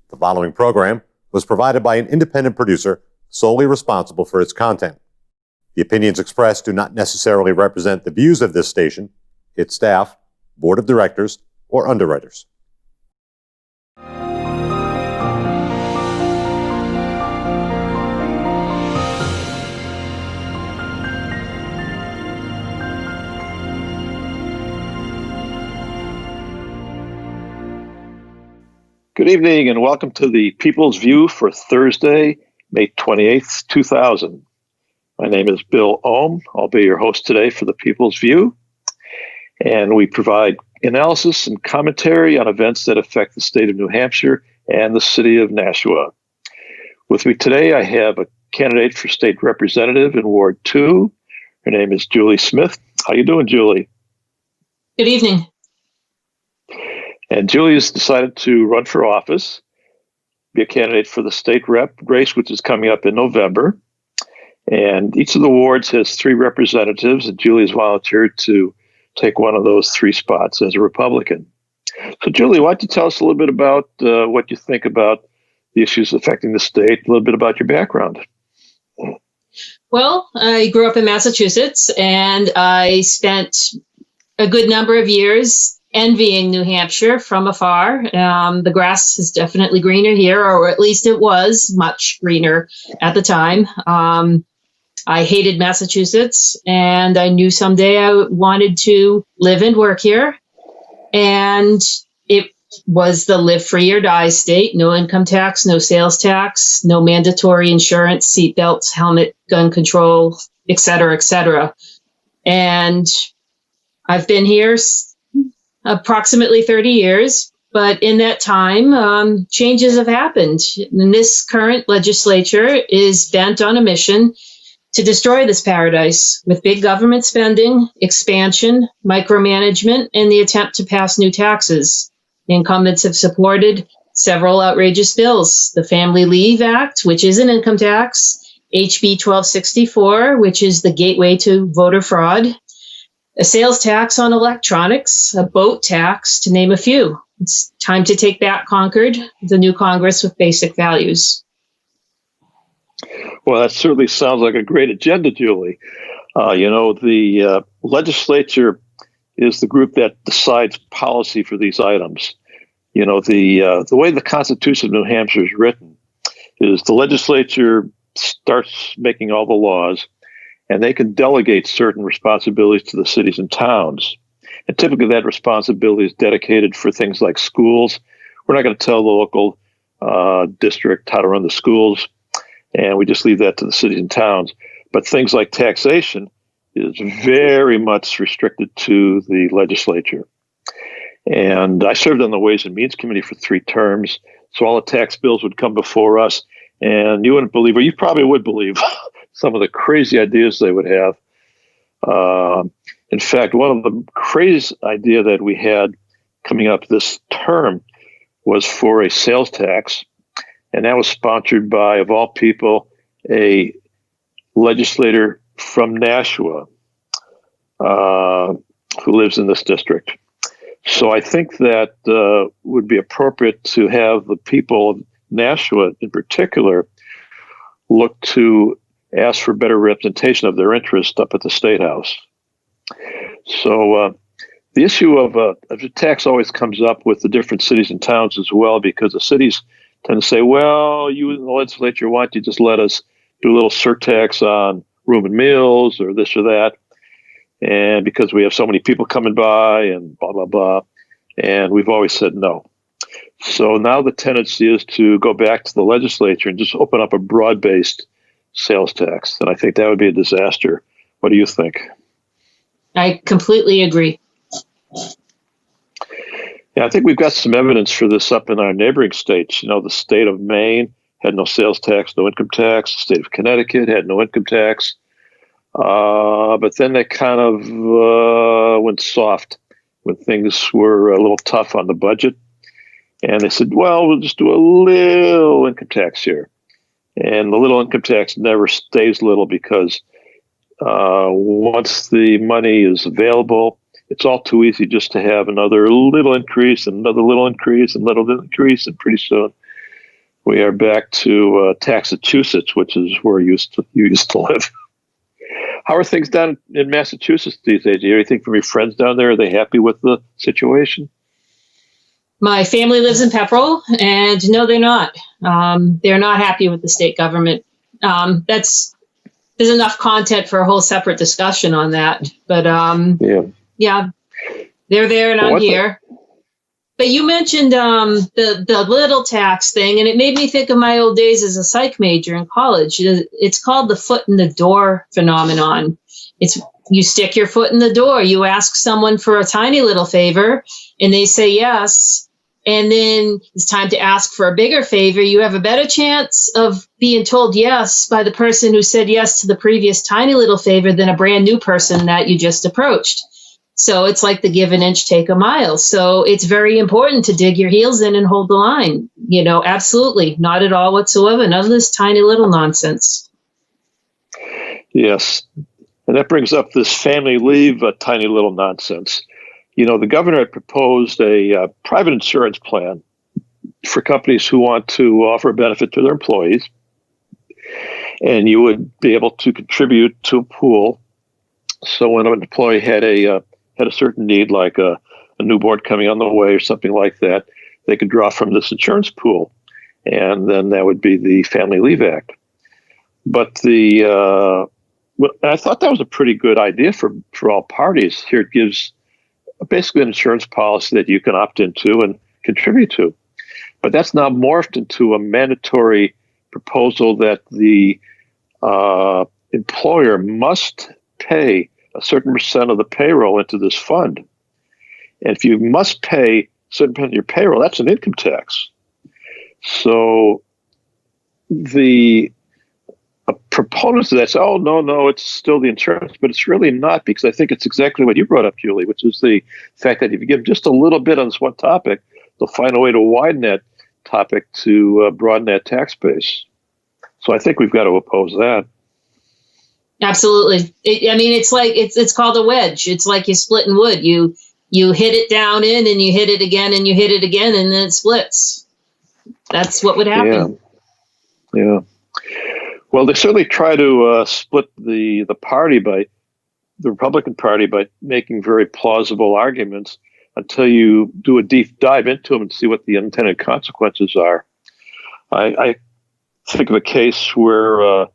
The following program was provided by an independent producer solely responsible for its content. The opinions expressed do not necessarily represent the views of this station, its staff, board of directors, or underwriters. Good evening and welcome to the People's View for Thursday, May 28th, 2000. My name is Bill Ohm. I'll be your host today for the People's View. And we provide analysis and commentary on events that affect the state of New Hampshire and the city of Nashua. With me today, I have a candidate for state representative in Ward 2. Her name is Julie Smith. How you doing, Julie? Good evening. And Julie has decided to run for office, be a candidate for the state rep race, which is coming up in November. And each of the wards has 3 representatives, and Julie has volunteered to take one of those 3 spots as a Republican. So, Julie, why don't you tell us a little bit about what you think about the issues affecting the state, a little bit about your background. Well, I grew up in Massachusetts, and I spent a good number of years envying New Hampshire from afar. The grass is definitely greener here, or at least it was much greener at the time. I hated Massachusetts, and I knew someday I wanted to live and work here. And it was the live free or die state. No income tax, no sales tax, no mandatory insurance, seat belts, helmet, gun control, et cetera, et cetera. And I've been here approximately 30 years, but in that time, changes have happened. And this current legislature is bent on a mission to destroy this paradise with big government spending, expansion, micromanagement, and the attempt to pass new taxes. The incumbents have supported several outrageous bills: the Family Leave Act, which is an income tax, HB 1264, which is the gateway to voter fraud, a sales tax on electronics, a boat tax, to name a few. It's time to take back Concord, the new Congress with basic values. Well, that certainly sounds like a great agenda, Julie. The legislature is the group that decides policy for these items. The way the Constitution of New Hampshire is written is the legislature starts making all the laws, and they can delegate certain responsibilities to the cities and towns. And typically that responsibility is dedicated for things like schools. We're not going to tell the local district how to run the schools, and we just leave that to the cities and towns. But things like taxation is very much restricted to the legislature. And I served on the Ways and Means Committee for 3 terms, so all the tax bills would come before us, and you wouldn't believe, or you probably would believe, some of the crazy ideas they would have. In fact, one of the craziest idea that we had coming up this term was for a sales tax, and that was sponsored by, of all people, a legislator from Nashua who lives in this district. So I think that would be appropriate to have the people of Nashua in particular look to ask for better representation of their interest up at the State House. So the issue of the tax always comes up with the different cities and towns as well, because the cities tend to say, well, you in the legislature, why don't you just let us do a little surtax on room and meals or this or that? And because we have so many people coming by and blah, blah, blah. And we've always said no. So now the tendency is to go back to the legislature and just open up a broad-based sales tax. And I think that would be a disaster. What do you think? I completely agree. Yeah, I think we've got some evidence for this up in our neighboring states. The state of Maine had no sales tax, no income tax. The state of Connecticut had no income tax. But then they kind of went soft when things were a little tough on the budget. And they said, well, we'll just do a little income tax here. And the little income tax never stays little, because once the money is available, it's all too easy just to have another little increase and another little increase and little increase. And pretty soon We are back to Massachusetts, which is where you used to live. How are things down in Massachusetts these days? Do you hear anything from your friends down there? Are they happy with the situation? My family lives in Pepperell, and no, they're not. They're not happy with the state government. There's enough content for a whole separate discussion on that. But yeah, they're there and I'm here. But you mentioned the little tax thing, and it made me think of my old days as a psych major in college. It's called the foot in the door phenomenon. It's you stick your foot in the door. You ask someone for a tiny little favor, and they say yes. And then it's time to ask for a bigger favor. You have a better chance of being told yes by the person who said yes to the previous tiny little favor than a brand new person that you just approached. So it's like the give an inch, take a mile. So it's very important to dig your heels in and hold the line. Absolutely. Not at all whatsoever. None of this tiny little nonsense. Yes. And that brings up this family leave, tiny little nonsense. The governor had proposed a private insurance plan for companies who want to offer a benefit to their employees. And you would be able to contribute to a pool. So when an employee had a certain need, like a newborn coming on the way or something like that, they could draw from this insurance pool. And then that would be the Family Leave Act. But I thought that was a pretty good idea for all parties. Here it gives basically an insurance policy that you can opt into and contribute to. But that's now morphed into a mandatory proposal that the employer must pay a certain percent of the payroll into this fund. And if you must pay a certain percent of your payroll, that's an income tax. So the proponents of that say, oh, no, it's still the insurance, but it's really not, because I think it's exactly what you brought up, Julie, which is the fact that if you give just a little bit on this one topic, they'll find a way to widen that topic to broaden that tax base. So I think we've got to oppose that. Absolutely. It's called a wedge. It's like you're splitting wood. You hit it down in, and you hit it again, and you hit it again, and then it splits. That's what would happen. Yeah. Well, they certainly try to split the Republican Party by making very plausible arguments until you do a deep dive into them and see what the unintended consequences are. I think of a case where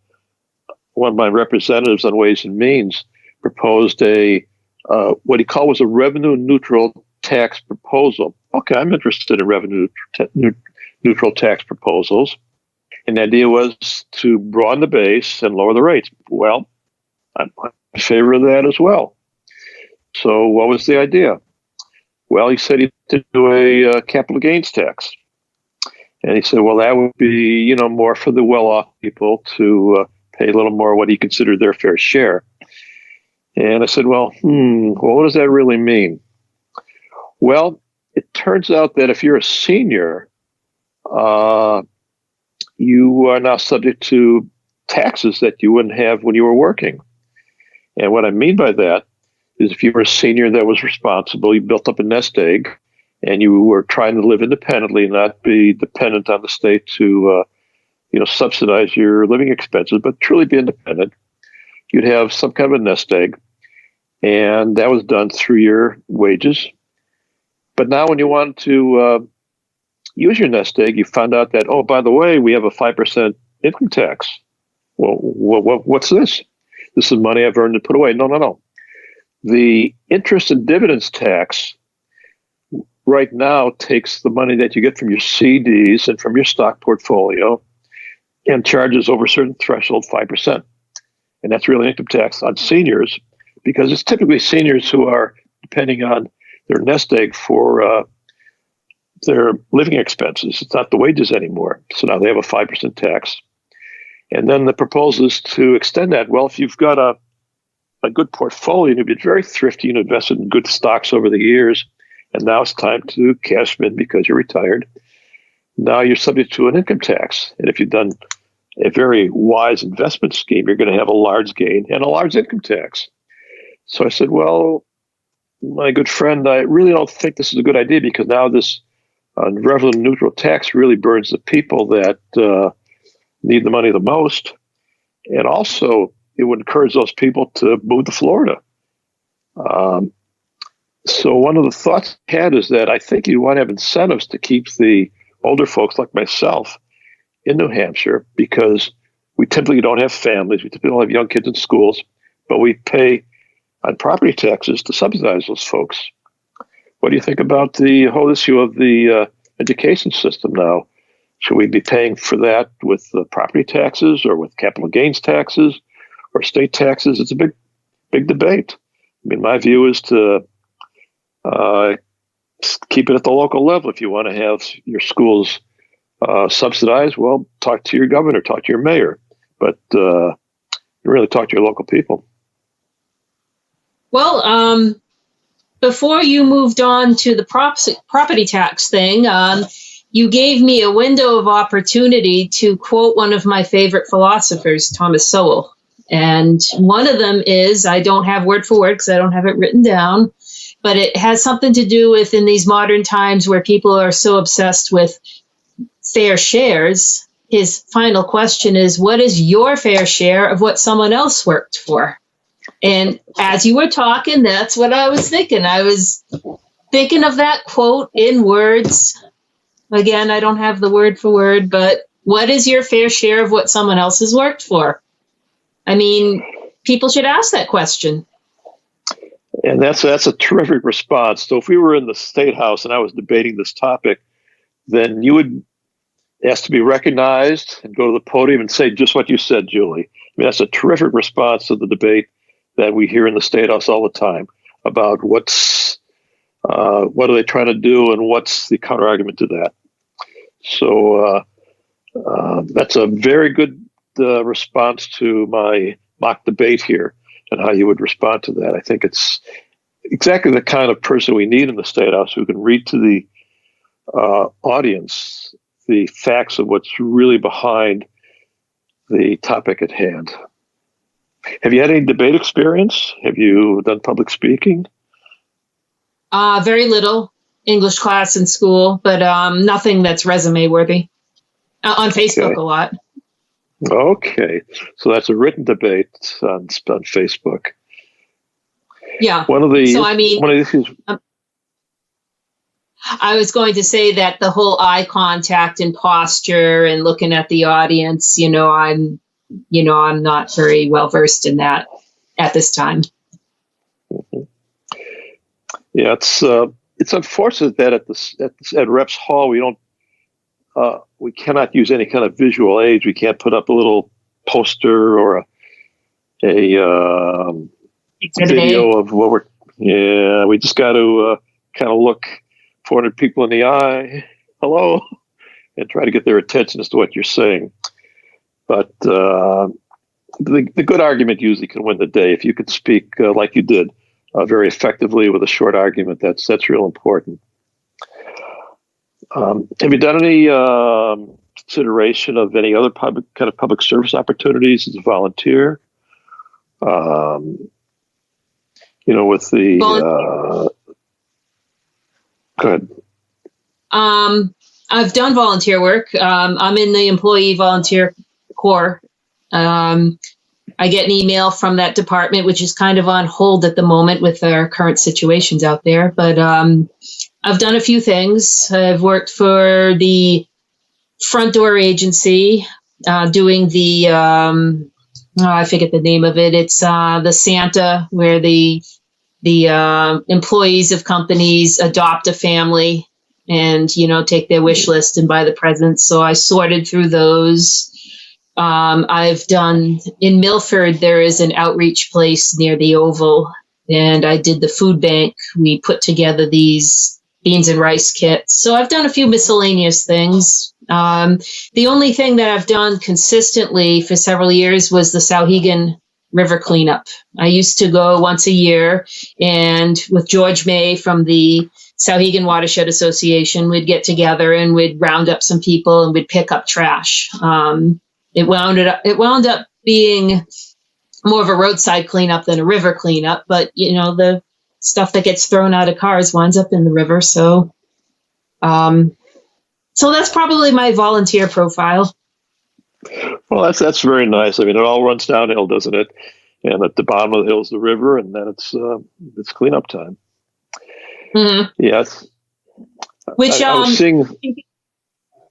one of my representatives on Ways and Means proposed what he called was a revenue neutral tax proposal. Okay, I'm interested in revenue neutral tax proposals. And the idea was to broaden the base and lower the rates. Well, I'm in favor of that as well. So what was the idea? Well, he said he had to do a capital gains tax. And he said, well, that would be, more for the well-off people to pay a little more what he considered their fair share. And I said, well, what does that really mean? Well, it turns out that if you're a senior, you are now subject to taxes that you wouldn't have when you were working. And what I mean by that is if you were a senior that was responsible, you built up a nest egg, and you were trying to live independently and not be dependent on the state to subsidize your living expenses, but truly be independent, you'd have some kind of a nest egg. And that was done through your wages. But now when you want to use your nest egg, you found out that, oh, by the way, we have a 5% income tax. Well, what's this? This is money I've earned and put away. No. The interest and dividends tax right now takes the money that you get from your CDs and from your stock portfolio and charges over a certain threshold, 5%. And that's really income tax on seniors, because it's typically seniors who are depending on their nest egg for their living expenses. It's not the wages anymore. So now they have a 5% tax. And then the proposal is to extend that. Well, if you've got a good portfolio and you've been very thrifty and invested in good stocks over the years, and now it's time to cash them in because you're retired, now you're subject to an income tax. And if you've done a very wise investment scheme, you're going to have a large gain and a large income tax. So I said, well, my good friend, I really don't think this is a good idea, because now this revenue neutral tax really burns the people that need the money the most. And also, it would encourage those people to move to Florida. So one of the thoughts I had is that I think you want to have incentives to keep the older folks like myself in New Hampshire, because we typically don't have families, we typically don't have young kids in schools, but we pay on property taxes to subsidize those folks. What do you think about the whole issue of the education system now? Should we be paying for that with property taxes or with capital gains taxes or state taxes? It's a big debate. I mean, my view is to keep it at the local level. If you want to have your schools subsidized, well, talk to your governor, talk to your mayor, but really talk to your local people. Well, before you moved on to the property tax thing, you gave me a window of opportunity to quote one of my favorite philosophers, Thomas Sowell. And one of them is, I don't have word for word because I don't have it written down, but it has something to do with, in these modern times where people are so obsessed with fair shares, his final question is, what is your fair share of what someone else worked for? And as you were talking, that's what I was thinking. I was thinking of that quote in words. Again, I don't have the word for word, but what is your fair share of what someone else has worked for? I mean, people should ask that question. And that's a terrific response. So if we were in the State House and I was debating this topic, then you would ask to be recognized and go to the podium and say just what you said, Julie. I mean, that's a terrific response to the debate that we hear in the State House all the time about what are they trying to do and what's the counter argument to that. So that's a very good response to my mock debate here and how you would respond to that. I think it's exactly the kind of person we need in the State House who can read to the audience the facts of what's really behind the topic at hand. Have you had any debate experience? Have you done public speaking? Very little. English class in school, but nothing that's resume worthy. On Facebook a lot. Okay, so that's a written debate on Facebook. Yeah. One of the issues. I was going to say that the whole eye contact and posture and looking at the audience, I'm not very well versed in that at this time. Mm-hmm. Yeah, it's unfortunate that at Reps Hall we cannot use any kind of visual aids. We can't put up a little poster or a video of what we're. Yeah, we just got to kind of look 400 people in the eye, hello, and try to get their attention as to what you're saying. But the good argument usually can win the day. If you could speak like you did, very effectively with a short argument, that's real important. Have you done any consideration of any other public service Opportunities as a volunteer? With the go ahead. I've done volunteer work. I'm in the employee volunteer corps. I get an email from that department, which is kind of on hold at the moment with our current situations out there. But I've done a few things. I've worked for the Front Door Agency, doing the, I forget the name of it. It's the Santa, where the employees of companies adopt a family and, take their wish list and buy the presents. So I sorted through those. I've done in Milford, there is an outreach place near the Oval, and I did the food bank. We put together these beans and rice kits. So I've done a few miscellaneous things. The only thing that I've done consistently for several years was the Sauhegan River cleanup. I used to go once a year, and with George May from the Sauhegan Watershed Association, we'd get together and we'd round up some people and we'd pick up trash. It wound up being more of a roadside cleanup than a river cleanup, but the stuff that gets thrown out of cars winds up in the river. So So that's probably my volunteer profile. Well, that's very nice. I mean, it all runs downhill, doesn't it? And at the bottom of the hill is the river, and then it's cleanup time. Mm-hmm. Yes. Which I was seeing.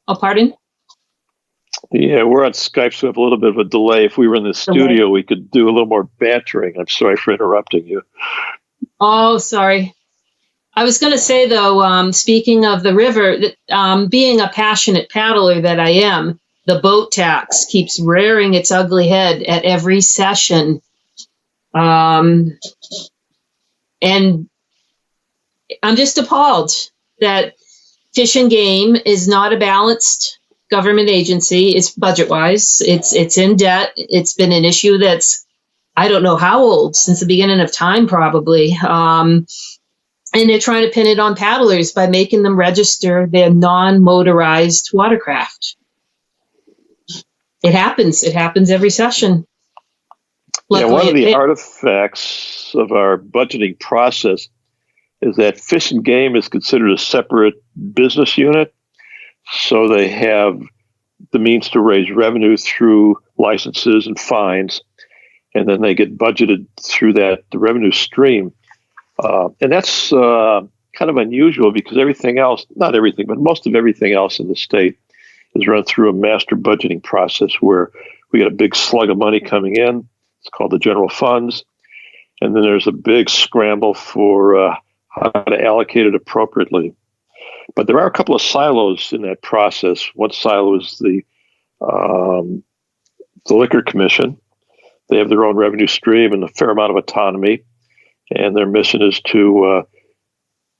Oh, pardon. Yeah, we're on Skype, so we have a little bit of a delay. If we were in the studio, we could do a little more bantering. I'm sorry for interrupting you. Oh, sorry. I was going to say, though, speaking of the river, being a passionate paddler that I am, the boat tax keeps rearing its ugly head at every session. And I'm just appalled that Fish and Game is not a balanced government agency. It's budget-wise. It's in debt. It's been an issue that's, I don't know how old, since the beginning of time, probably. And they're trying to pin it on paddlers by making them register their non-motorized watercraft. It happens. It happens every session. Luckily, one of the artifacts of our budgeting process is that Fish and Game is considered a separate business unit. So they have the means to raise revenue through licenses and fines, and then they get budgeted through the revenue stream. And that's kind of unusual because everything else, not everything, but most of everything else in the state is run through a master budgeting process where we get a big slug of money coming in. It's called the general funds. And then there's a big scramble for how to allocate it appropriately. But there are a couple of silos in that process. One silo is the Liquor Commission. They have their own revenue stream and a fair amount of autonomy. And their mission is to,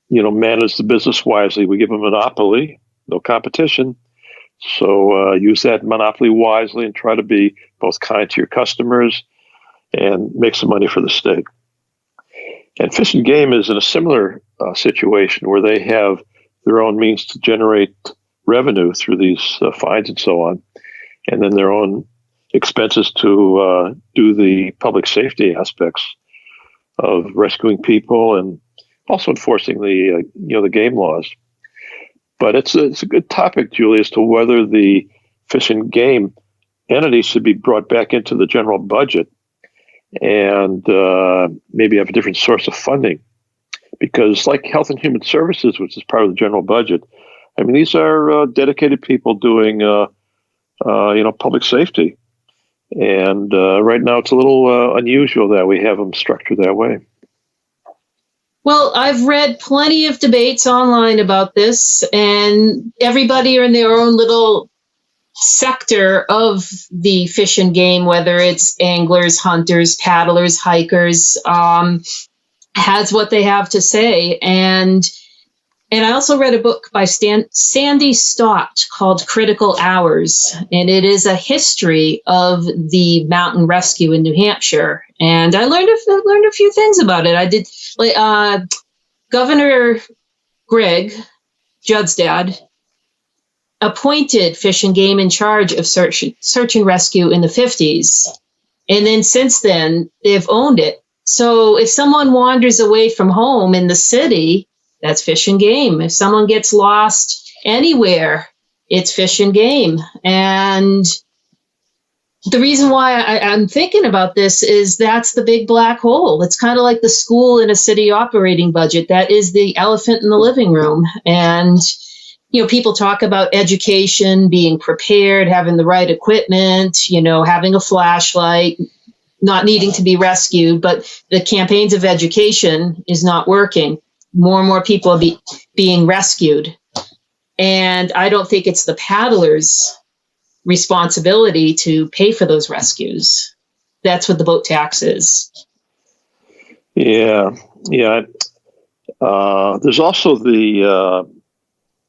manage the business wisely. We give them a monopoly, no competition. So use that monopoly wisely and try to be both kind to your customers and make some money for the state. And Fish and Game is in a similar situation where they have their own means to generate revenue through these fines and so on, and then their own expenses to do the public safety aspects of rescuing people and also enforcing the game laws. But it's a good topic, Julie, as to whether the Fish and Game entity should be brought back into the general budget and maybe have a different source of funding. Because like Health and Human Services, which is part of the general budget, I mean, these are dedicated people doing, public safety. And right now it's a little unusual that we have them structured that way. Well, I've read plenty of debates online about this, and everybody are in their own little sector of the Fish and Game, whether it's anglers, hunters, paddlers, hikers, has what they have to say. And I also read a book by Sandy Stott called Critical Hours, and it is a history of the mountain rescue in New Hampshire. And I learned a few things about it. I did, Governor Greg, Judd's dad, appointed Fish and Game in charge of search and rescue in the 50s. And then since then, they've owned it. So if someone wanders away from home in the city, that's Fish and Game. If someone gets lost anywhere, it's Fish and Game. And the reason why I'm thinking about this is that's the big black hole. It's kind of like the school in a city operating budget. That is the elephant in the living room. And, people talk about education, being prepared, having the right equipment, having a flashlight, not needing to be rescued, but the campaigns of education is not working. More and more people are being rescued. And I don't think it's the paddlers' responsibility to pay for those rescues. That's what the boat tax is. Yeah. There's also the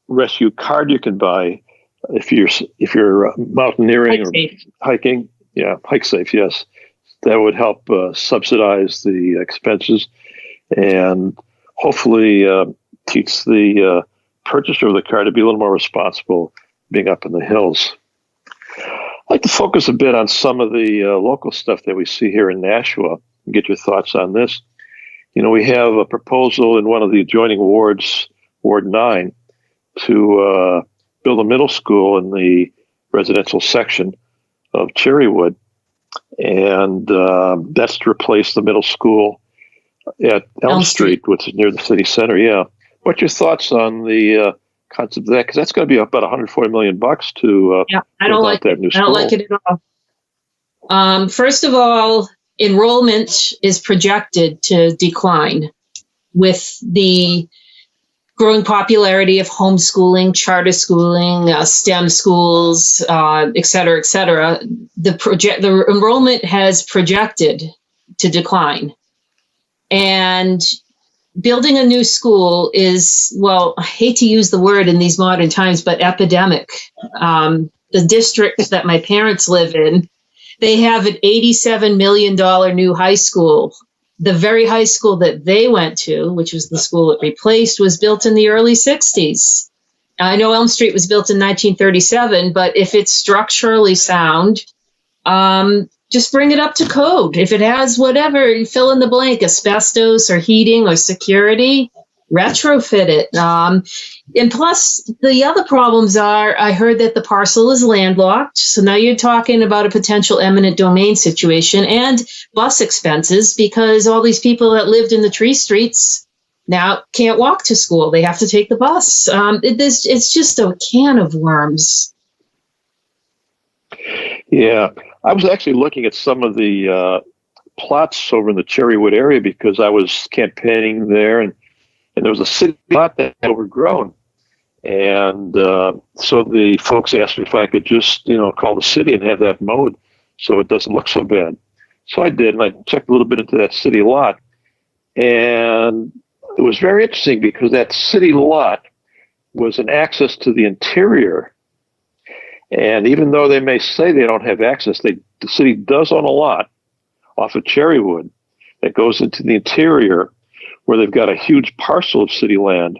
rescue card you can buy if you're mountaineering or hiking. Yeah, Hike Safe. Yes, that would help subsidize the expenses and hopefully teach the purchaser of the card to be a little more responsible being up in the hills. I'd like to focus a bit on some of the local stuff that we see here in Nashua and get your thoughts on this. We have a proposal in one of the adjoining wards, Ward 9, to build a middle school in the residential section of Cherrywood, and that's to replace the middle school at Elm Street, which is near the city center. Yeah. What's your thoughts on the concept of that? Because that's going to be about $140 million to I don't like that new school. I don't like it at all. First of all, enrollment is projected to decline with the growing popularity of homeschooling, charter schooling, STEM schools, et cetera, et cetera. The enrollment has projected to decline. And building a new school is, well, I hate to use the word in these modern times, but epidemic. The district that my parents live in, they have an $87 million new high school. The very high school that they went to, which was the school it replaced, was built in the early 60s. I know Elm Street was built in 1937, but if it's structurally sound, just bring it up to code. If it has whatever, you fill in the blank, asbestos or heating or security, retrofit it. And plus, the other problems are, I heard that the parcel is landlocked. So now you're talking about a potential eminent domain situation and bus expenses, because all these people that lived in the tree streets now can't walk to school. They have to take the bus. It's just a can of worms. Yeah. I was actually looking at some of the plots over in the Cherrywood area because I was campaigning there, and there was a city lot that had overgrown. And so the folks asked me if I could just, call the city and have that mowed so it doesn't look so bad. So I did, and I checked a little bit into that city lot. And it was very interesting because that city lot was an access to the interior. And even though they may say they don't have access, the city does own a lot off of Cherrywood that goes into the interior where they've got a huge parcel of city land.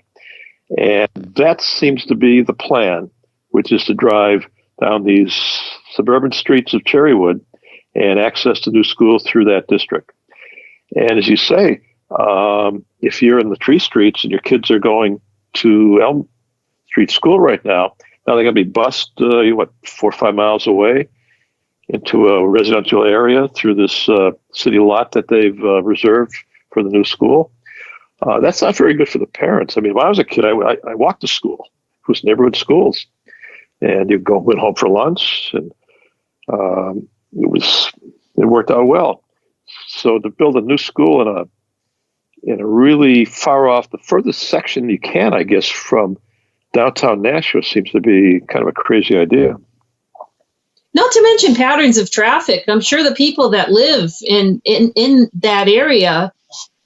And that seems to be the plan, which is to drive down these suburban streets of Cherrywood and access the new school through that district. And as you say, if you're in the tree streets and your kids are going to Elm Street School right now they're going to be bused, 4 or 5 miles away into a residential area through this city lot that they've reserved for the new school. That's not very good for the parents. I mean, when I was a kid, I walked to school. It was neighborhood schools. And you went home for lunch, and it worked out well. So to build a new school in a really far off, the furthest section you can, I guess, from downtown Nashua seems to be kind of a crazy idea. Not to mention patterns of traffic. I'm sure the people that live in that area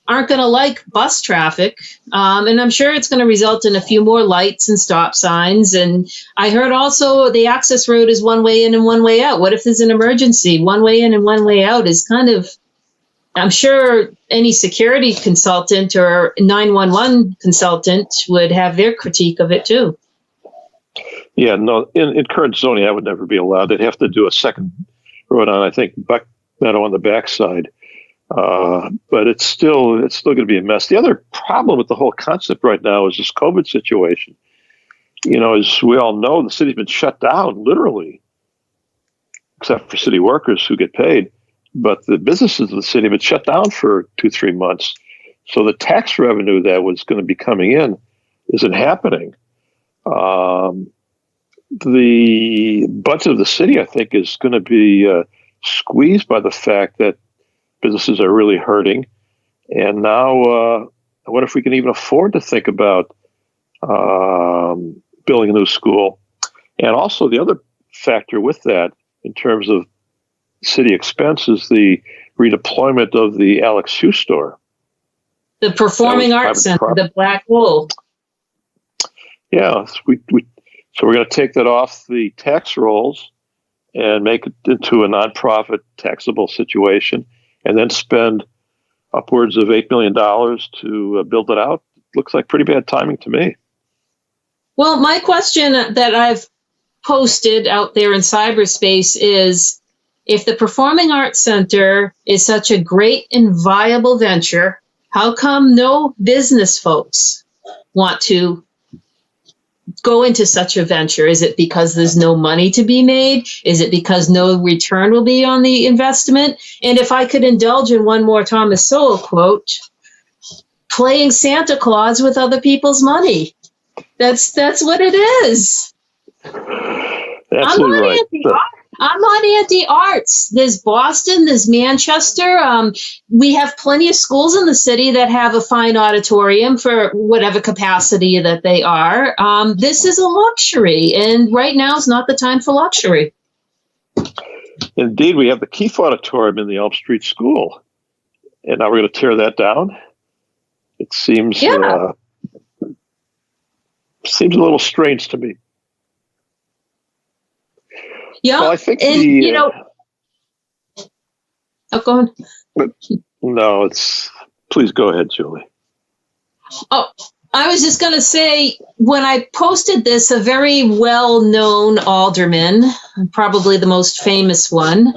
aren't going to like bus traffic. And I'm sure it's going to result in a few more lights and stop signs. And I heard also the access road is one way in and one way out. What if there's an emergency? One way in and one way out is kind of, I'm sure any security consultant or 911 consultant would have their critique of it too. Yeah, no, in current zoning, that would never be allowed. They'd have to do a second road on, I think, Buck Meadow on the backside. But it's still going to be a mess. The other problem with the whole concept right now is this COVID situation. As we all know, the city's been shut down, literally, except for city workers who get paid. But the businesses of the city have been shut down for 2-3 months. So the tax revenue that was going to be coming in isn't happening. The budget of the city, I think, is going to be squeezed by the fact that businesses are really hurting. And now, I wonder if we can even afford to think about building a new school. And also the other factor with that, in terms of city expense, is the redeployment of the Alex Shoe store. The Performing Arts Center, the Black Hole. Yeah, so we're going to take that off the tax rolls and make it into a nonprofit taxable situation, and then spend upwards of $8 million to build it out. Looks like pretty bad timing to me. Well, my question that I've posted out there in cyberspace is, if the Performing Arts Center is such a great and viable venture, how come no business folks want to go into such a venture? Is it because there's no money to be made? Is it because no return will be on the investment? And if I could indulge in one more Thomas Sowell quote, playing Santa Claus with other people's money. That's what it is. Absolutely right. I'm not anti-arts. There's Boston, there's Manchester. We have plenty of schools in the city that have a fine auditorium for whatever capacity that they are. This is a luxury, and right now is not the time for luxury. Indeed, we have the Keefe Auditorium in the Elm Street School, and now we're going to tear that down. It seems seems a little strange to me. Yeah, well, I think oh, go on. No, please go ahead, Julie. Oh, I was just going to say, when I posted this, a very well-known alderman, probably the most famous one,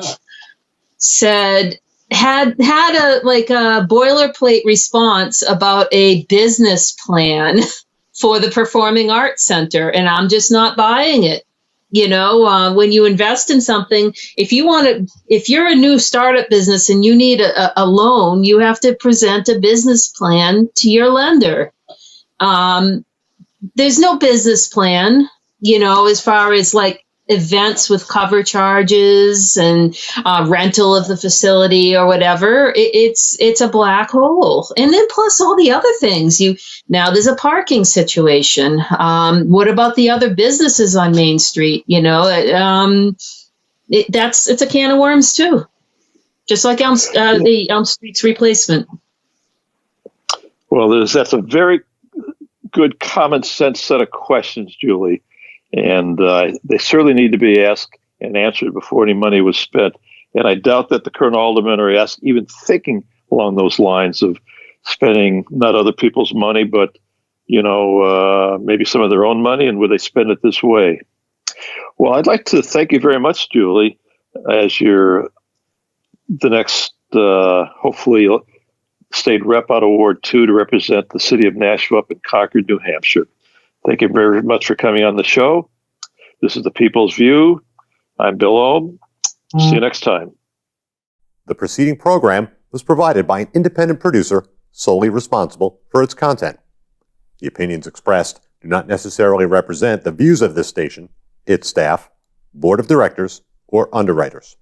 had a boilerplate response about a business plan for the Performing Arts Center, and I'm just not buying it. When you invest in something, if you're a new startup business and you need a loan, you have to present a business plan to your lender. There's no business plan, as far as like events with cover charges and rental of the facility or whatever. It's a black hole. And then plus all the other things. Now there's a parking situation. What about the other businesses on Main Street? It's a can of worms too. Just like the Elm Street's replacement. Well, that's a very good common sense set of questions, Julie. And they certainly need to be asked and answered before any money was spent. And I doubt that the current aldermen are even thinking along those lines of spending not other people's money, but maybe some of their own money, and would they spend it this way? Well, I'd like to thank you very much, Julie, as you're the next, hopefully, state rep out of Ward 2 to represent the city of Nashua up in Concord, New Hampshire. Thank you very much for coming on the show. This is The People's View. I'm Bill Ohm. See you next time. The preceding program was provided by an independent producer solely responsible for its content. The opinions expressed do not necessarily represent the views of this station, its staff, board of directors, or underwriters.